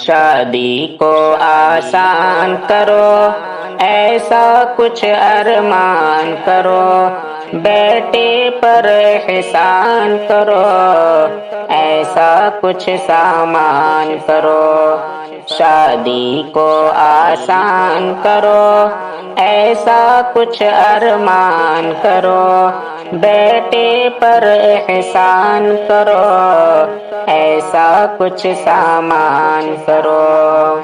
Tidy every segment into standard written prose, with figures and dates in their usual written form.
شادی کو آسان کرو، ایسا کچھ ارمان کرو، بیٹے پر احسان کرو، ایسا کچھ سامان کرو۔ شادی کو آسان کرو، ایسا کچھ ارمان کرو، بیٹے پر احسان کرو، ایسا کچھ سامان کرو۔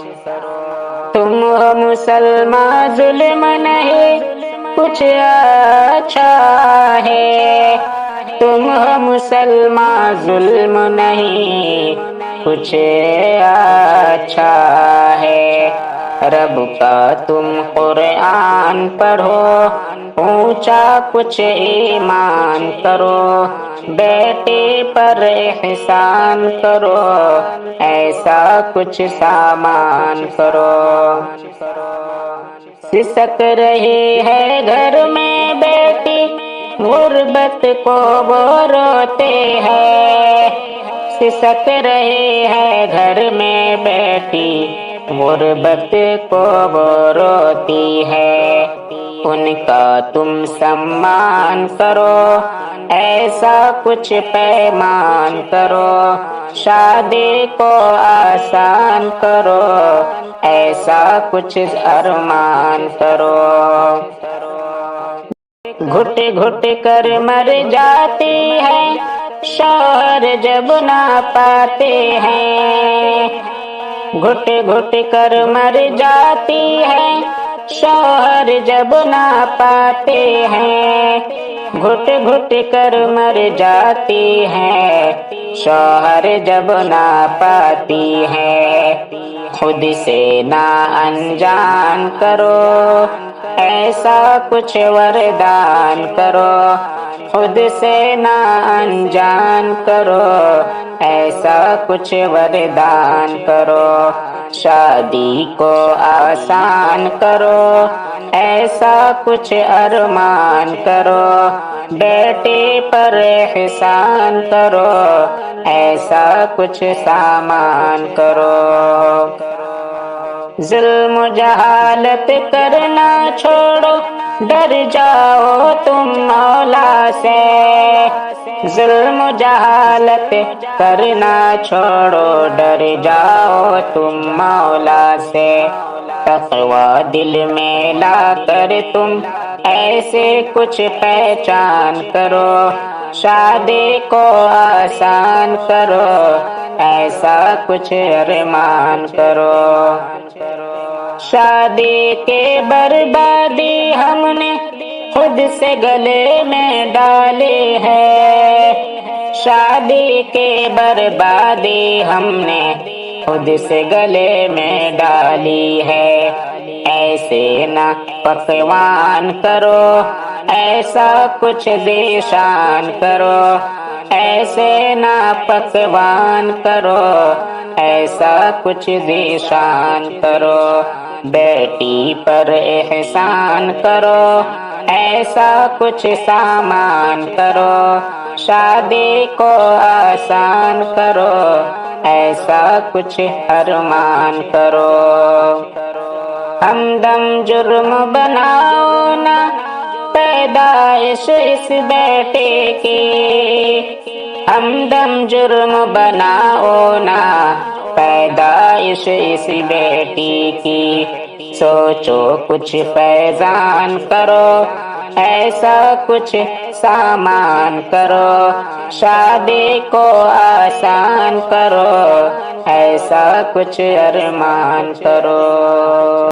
تم ہو مسلمان ظلم نہیں کچھ اچھا ہے، تم ہو مسلمان ظلم نہیں کچھ اچھا ہے۔ رب کا تم قرآن پڑھو، اونچا کچھ ایمان کرو، بیٹے پر احسان کرو، ایسا کچھ سامان کرو۔ سسک رہی ہے گھر میں بیٹی، غربت کو وہ روتے ہیں۔ سسک رہی ہے گھر میں بیٹی، غربت کو وہ روتی ہے۔ ان کا تم سمان کرو، ایسا کچھ پیمان کرو، شادی کو آسان کرو، ایسا کچھ ارمان کرو۔ گھٹ گھٹ کر مر جاتی ہے شوہر جب نہ پاتے ہیں، گھٹ گھٹ کر مر جاتی ہے شوہر جب نہ پاتے ہیں، گھٹ گھٹ کر مر جاتی ہے شوہر جب نہ پاتی ہے۔ خود سے نہ انجان کرو، ایسا کچھ وردان کرو، خود سے نہ انجان کرو، ایسا کچھ وردان کرو۔ شادی کو آسان کرو، ایسا کچھ ارمان کرو، بیٹے پر احسان کرو، ایسا کچھ سامان کرو۔ ظلم و جہالت کرنا چھوڑو، ڈر جاؤ تم مولا سے، ظلم و جہالت کرنا چھوڑو، ڈر جاؤ تم مولا سے۔ تقوی دل میں لا کر تم ایسے کچھ پہچان کرو، شادی کو آسان کرو، ایسا کچھ ارمان کرو۔ شادی کے بربادی ہم نے خود سے گلے میں ڈالی ہے، شادی کے بربادی ہم نے خود سے گلے میں ڈالی ہے۔ ایسے نہ پکوان کرو، ایسا کچھ ذیشان کرو، ایسے نہ پکوان کرو، ایسا کچھ ذیشان کرو، بیٹی پر احسان کرو، ایسا کچھ سامان کرو، شادی کو آسان کرو، ایسا کچھ ارمان کرو۔ ہمدم جرم بناؤ نہ پیدائش اس بیٹے کی، ہمدم جرم بناؤ نہ پیدائش اس بیٹی کی، سوچو کچھ فیضان کرو، ایسا کچھ سامان کرو، شادی کو آسان کرو، ایسا کچھ ارمان کرو۔